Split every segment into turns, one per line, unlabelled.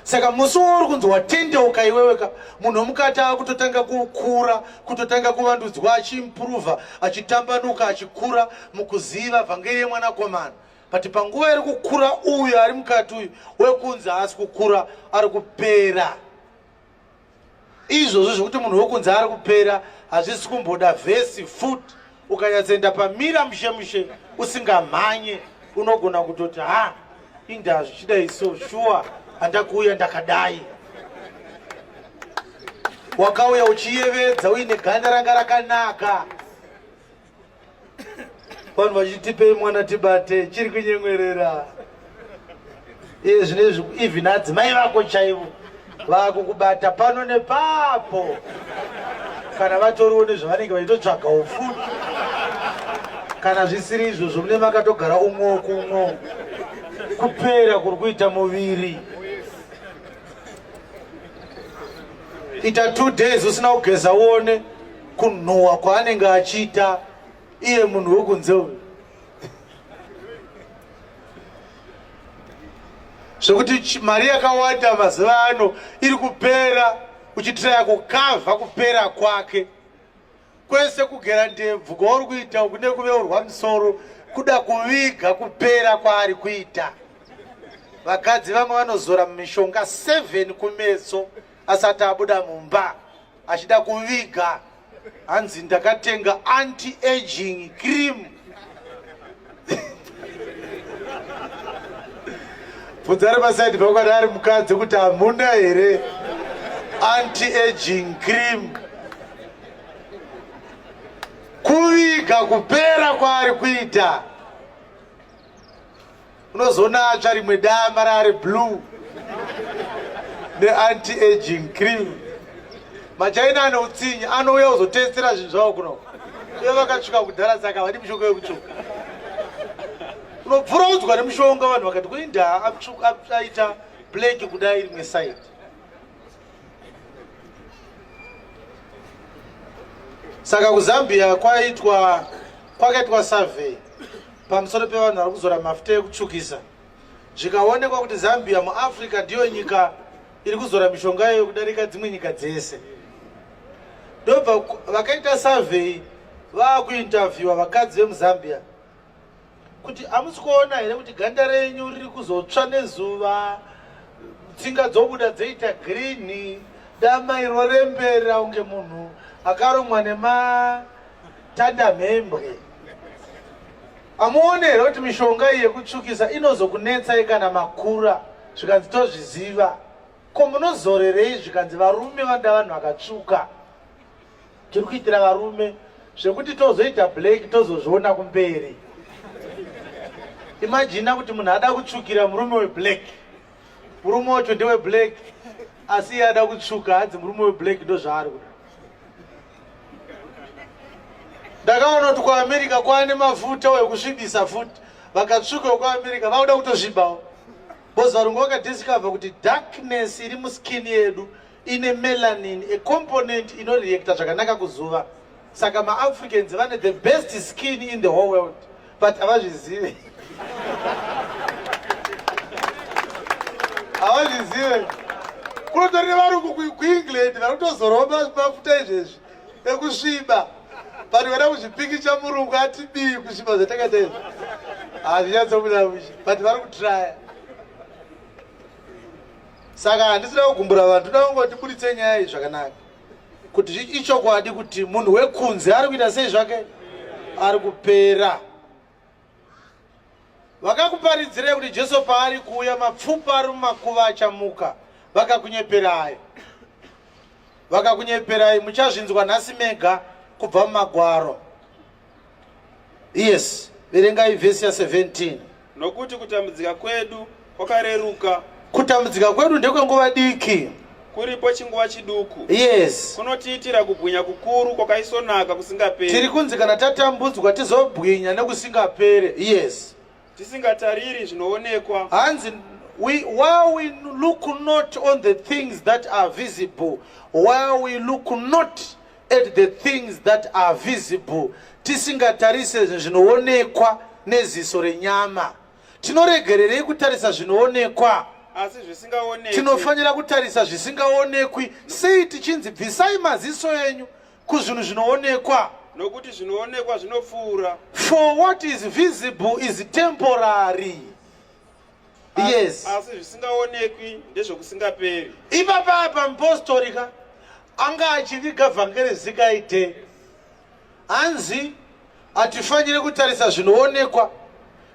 Saka musi uri kunzi watendeuka iweweka, munhu mukati akutotanga kukura, kutotanga kuvandudzwa, achimprova, achitambanuka, achikura mukuziva vhangeri yemwanakomana. But panguva iri kukura uyu ari mukati uyu wekunzi haasi kukura, ari kupera. Izvozvo zvokuti munhu wekunzi ari kupera hazvisi kumboda vhesi futi. Ukanyatsoenda pamira mushe usingamhanye, unogona kutoti inda zvichidai so shuwa handakuuya ndakadai. Wakauya uchiyevedza uine ganda ranga rakanaka. Vanhu vachitipei mwana tibate, chiri kunyemwerera. Iye zvinezvi even adzimai vako chaivo vakukubata pano nepapo. Kana vatoriwo nezvavanenge vachitotsvaga ufuta. Kana zvisiri izvozvo mune makatogara umwo kumwo. Kupera kuri kuita muviri. Ita 2 days usina kugeza uone kunhuhwa kwaanenge achiita iye munhu wekunze uyu. Zvekuti mari yakawanda mazuva ano iri kupera, uchitiraya kukavha kupera kwake. Kwese kugera ndebvu kwauri kuita kune kuveurwa musoro, kuda kuviga kupera kwaari kuita. Vakadzi vamwe vanozora mishonga 7 kumeso asati abuda mumba achida kuviga. Hanzi ndakatenga anti-aging cream. Bvunza ari pasaidi pakwadi ari mukadzi kuti hamuna here anti-aging cream. Kuviga kupera kwaari kuita. Unozoona atsva rimwe dama rari blue ne-anti-aging cream. Machaina ane utsinyi anouya kuzotestera zvinhu zvavo kuno. Ivo vakatsvuka kudhara saka vati mishonga yekutsvuka. Unobvura udzwa nemushonga vanhu vakati kuinda aita black kudai rimwe side. Saka kuZambia kwakaitwa survey pamusoro pevanhu vari kuzora mafuta ekutsvukisa. Zvikaonekwa kuti Zambia muAfrica ndiyo nyika iri kuzora mishonga iyo kudarika dzimwe nyika dzese. Ndobva vakaita survey vakuinterviewa vakadzi vemuZambia kuti hamusi kuona here kuti ganda renyu riri kuzotsva nezuva, tsinga dzobuda dzoita green, dama irorembera unge munhu akaromwa nematandamhembwe. Hamuone here kuti mishonga iyi yekutsvukisa inozokunetsai kana makura zvikanzi tozviziva. Ko munozorerei zvikanzi varume vanda vanhu vakatsvuka? Tiri kuitira varume zvekuti tozoita black tozozviona kumberi. Imagine kuti munhu ada kutsvukira murume weblack, murume wacho ndewe black, asi iye ada kutsvuka hadzi murume weblack ndo zvaari kuda. Ndakaona kuti kuAmerica kwaane mafuta ekusvibisa futi, vakatsvuka kuAmerica vakuda kutosvibawo. Bozvarungu vakadiscover kuti darkness iri muskin yedu ine melanin, a component inoreacta zvakanaka kuzuva. Saka maAfricans vane the best skin in the whole world, but havazvizive. Havazvizive. Kunotori nevarungu kuEngland vari kutozoroma mafuta izvezvi ekusviba. Vanhu vada kuzvipikicha murungu ati bii kusviba zvatakaita izvi. Hazvinyatsobuda mushe, but vari kutraya. Saka handisina kugumbura vanhu, ndoda kungoti buditse nyaya iyi zvakanaka. Kuti ichokwadi kuti munhu wekunze ari kuita sei zvake? Ari kupera. Vakakuparidzirei kuti Jesu paari kuuya mapfupa ari mumakuva achamuka. Vakakunyeperai. Vakakunyeperai muchazvinzwa nhasi mega kubva mumagwaro. Yes, verengai vhesi ya 17.
Nokuti kutambudzika kwedu kwakareruka.
Kutambudzika kwedu ndekwenguva diki.
Kuripo chinguva chiduku.
Yes.
Kunotiitira kubwinya kukuru kwakaisonaka kusingaperi.
Tiri kunzi kana tatambudzwa tizobwinya nekusingapere. Yes.
Tisingatariri zvinoonekwa.
Hanzi while we look not on the things that are visible, while we look not at the things that are visible, tisingatarise zvinoonekwa neziso renyama. Tinoregererei kutarisa zvinoonekwa?
asi zvisingaonekwi.
Tinofanira kutarisa zvisingaonekwi. Sei tichinzi bvisai maziso enyu kuzvinhu zvinoonekwa.
Nokuti zvinoonekwa zvinopfuura.
For what is visible is temporary. Yes.
Asi zvisingaonekwi ndezvokusingaperi.
Ipapa mupostorika anga achiviga vhangeri zikaite. Hanzi hatifanire kutarisa zvinoonekwa,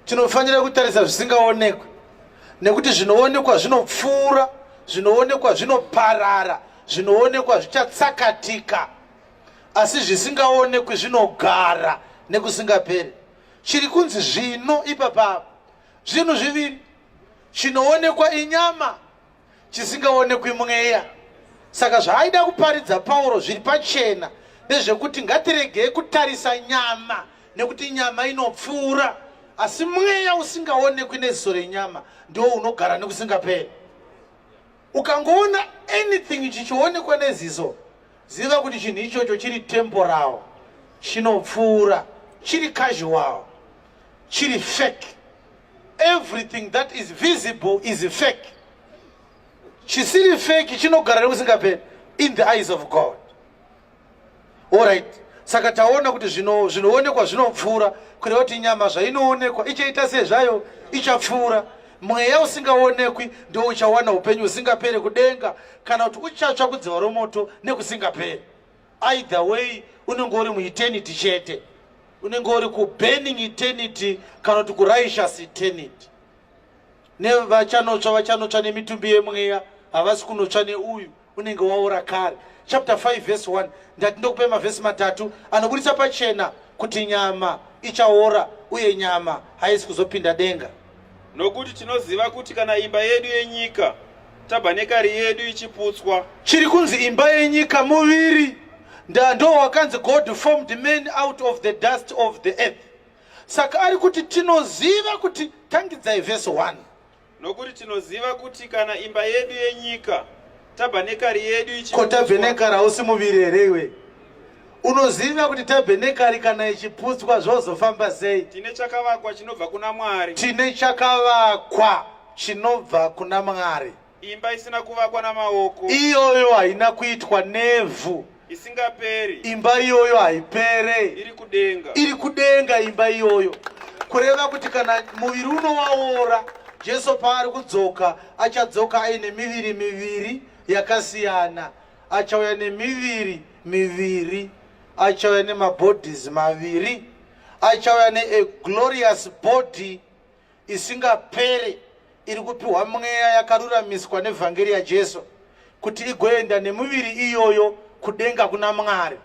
tinofanira kutarisa zvisingaonekwi. Nekuti zvinoonekwa zvinopfuura, zvinoonekwa zvinoparara, zvinoonekwa zvichatsakatika. Asi zvisingaonekwi zvinogara nekusingaperi. Chiri kunzi zvino ipapa zvinhu zviviri. Chinoonekwa inyama, chisingaonekwi mweya. Saka zvaaida kuparidza Pauro zviri pachena ndezvekuti ngatiregei kutarisa nyama, nekuti nyama inopfuura, asi mweya usingaonekwi neziso renyama ndio unogara nekusingaperi. Ukangoona anything chichionekwa neziso, ziva kuti chinhu ichocho chiri temporal, chinopfuura, chiri casual, chiri fake. Everything that is visible is fake. Chisiri fake chinogara nekusingaperi in the eyes of God. Alright. Saka taona kuti zvinoonekwa zvinopfuura, kureva kuti nyama zvainoonekwa ichaita sezvayo ichapfuura. Mweya usingaonekwi ndio uchawana upenyu usingaperi kudenga, kana kuti uchatsva kudziva romoto nekusingaperi. Either way unenge uri mueternity chete. Unenge uri kuburning eternity kana kuti kurighteous eternity. Vachanotsva nemitumbi yemweya havasi kunotsva neuyu unenge waora kare. Chapter 5 verse 1 ndati ndokupa mavhesi matatu anobudisa pachena kuti nyama ichaora uye nyama haisi kuzopinda denga.
Nokuti tinoziva kuti kana imba yedu yenyika, tabhanekari yedu ichiputswa.
Chiri kunzi imba yenyika muviri. Ndo wakanzi God formed man out of the dust of the earth. Saka ari kuti tinoziva kuti, tangidzai verse 1.
Nokuti tinoziva kuti kana imba yedu yenyika, tabhanekari yedu ichiputswa.
Ko tabhenekari hausi muviri here iwe? Unoziva kuti tabhenekari kana ichiputswa zvozofamba sei?
Tine chakavakwa chinobva kuna Mwari.
Tine chakavakwa chinobva kuna Mwari.
Imba isina kuvakwa namaoko.
Iyoyo haina kuitwa nevhu.
Isingaperi.
Imba iyoyo haipere.
Iri kudenga.
Iri kudenga imba iyoyo. Kureva kuti kana muviri unowaora, Jesu paari kudzoka, achadzoka aine miviri yakasiyana. Achauya nemiviri miviri. Achauya nemabodies maviri. Achauya a glorious body isingapere, iri kupiwa mweya yakaruramiswa nevhangeri yaJesu kuti igoenda nemuviri iyoyo kudenga kuna Mwari.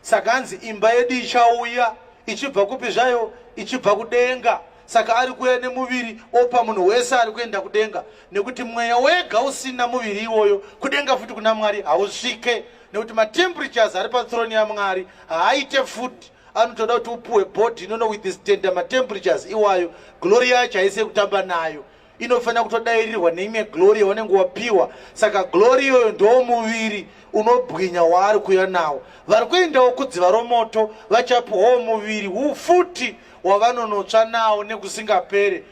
Saka hanzi imba yedu ichauya ichibva kupi zvayo, ichibva kudenga. Saka ari kuuya nemuviri opa munhu wese ari kuenda kudenga, nekuti mweya wega usina muviri iwoyo kudenga futi kuna Mwari hausvike, nekuti matemperatures ari pathrone yaMwari haaite futi. Anotoda kuti upuwe body inono withstand matemperatures iwayo. Glory yacho haisi kutamba nayo, inofanira kutodairirwa neimwe glory yaunenge wapiwa. Saka glory iyoyo ndo muviri unobwinya waari kuuya nawo. Vari kuendawo kudziva romoto vachapiwawo muviri futi wavanonotsva nawo nekusingaperi.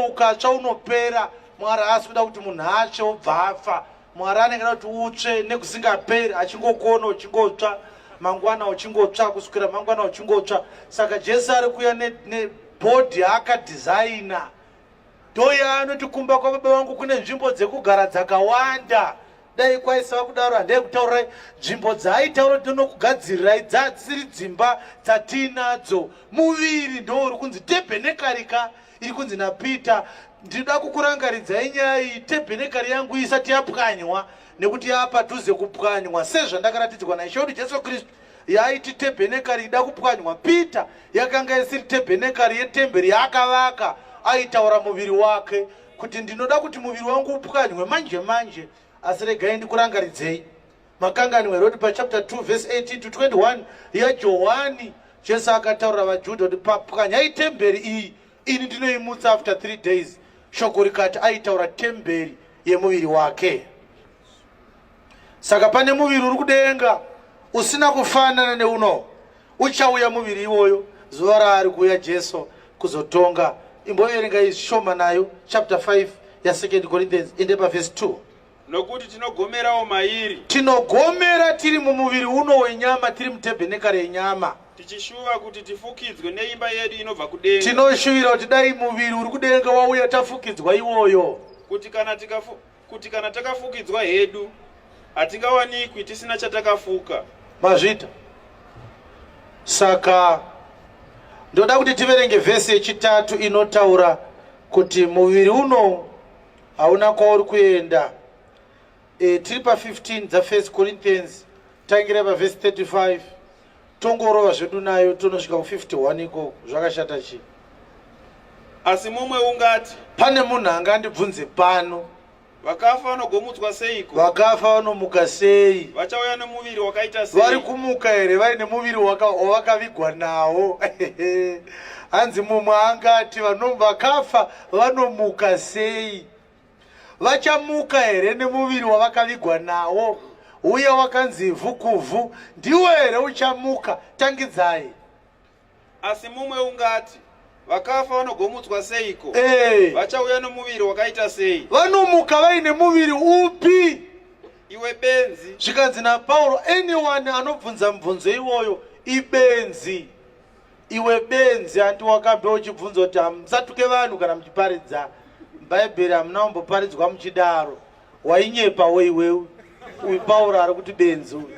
Ukatsva unopera. Mwari haasi kuda kuti munhu atsve obva afa. Mwari anenge kuti utsve nekusingaperi, achingokona uchingotsva, mangwana uchingotsva, kusukira mangwana uchingotsva. Saka Jesu ari kuuya nebhodhi akadhizaina. Ndoya anoti kumba kwababa vangu kune nzvimbo dzekugara dzakawanda. Dai kwaisava kudaro handai kutaurirai nzvimbo dzaaitaura kuti ndinokugadzirirai dzasiri dzimba dzatinadzo. Muviri ndo uri kunzi tebhenekari iri kunzi naPeter. Ndinoda kukurangaridzai nyaya iyi, tebhenekari yangu isati yapwanywa, nekuti yapadhuze kupwanywa sezvandakaratidzwa naIshe wedu Jesu Kristu. Yaiti tebhenekari ida kupwanywa. Peter yakanga isiri tebhenekari yetemberi yaakavaka. Aitaura muviri wake kuti ndinoda kuti muviri wangu upwanywe manje. Asi regai ndikurangaridzei makanganwe roti pachapter 2 verse 18 to 21 yaJohani, Jesu akataurira vaJudha kuti papwanyai temberi iyi, ini ndinoimutsa after 3 days. Shoko rikati aitaura temberi yemuviri wake. Saka pane muviri uri kudenga usina kufanana neuno. Uchauya muviri iwoyo zuva raari kuuya Jesu kuzotonga. Imboverengai shoma nayo chapter 5 ya 2 Corinthians ende pavhesi 2.
nokuti tinogomerawo mairi,
Tinogomera tiri mumuviri uno wenyama, tiri mutebhenekari yenyama.
tichishuva kuti tifukidzwe neimba yedu inobva kudenga,
Tinoshuvira kuti dai muviri uri kudenga wauya tafukidzwa iwoyo,
kuti kana takafukidzwa hedu hatingawanikwi tisina chatakafuka.
mazvita. Saka ndoda kuti tiverenge vhesi yechitatu inotaura kuti muviri uno hauna kwauri kuenda. Tiri pa 15 dza 1 Corinthians, tangira pa vhesi 35, tongorova zvedu nayo tonosvika ku 51 ikoko. Zvakashata chi?
Asi mumwe ungati,
Pane munhu angandibvunze pano,
vakafa vanogomutswa seiko?
vakafa vanomuka sei?
Vachauya nemuviri wakaita sei?
Vari kumuka here vaine muviri wavakavigwa nawo? Hanzi mumwe angati vakafa vanomuka sei? Vachamuka here nemuviri wavakavigwa nawo? Uye wakanzi vhukuvhu ndiwo here uchamuka? Tangidzai.
Asi mumwe ungati, vakafa vanogomutswa seiko? Vachauya nemuviri wakaita sei?
Vanomuka vaine muviri upi?
Iwe benzi.
Zvikanzi naPauro, anyone anobvunza mubvunzo iwoyo ibenzi. Iwe benzi, hanti wakambe uchibvunza kuti musatuke vanhu kana muchiparidza bhaibheri, hamuna kumboparidzwa muchidaro. Wainyepawo iwewe. Uyu Pauro ari kuti benzi uyu.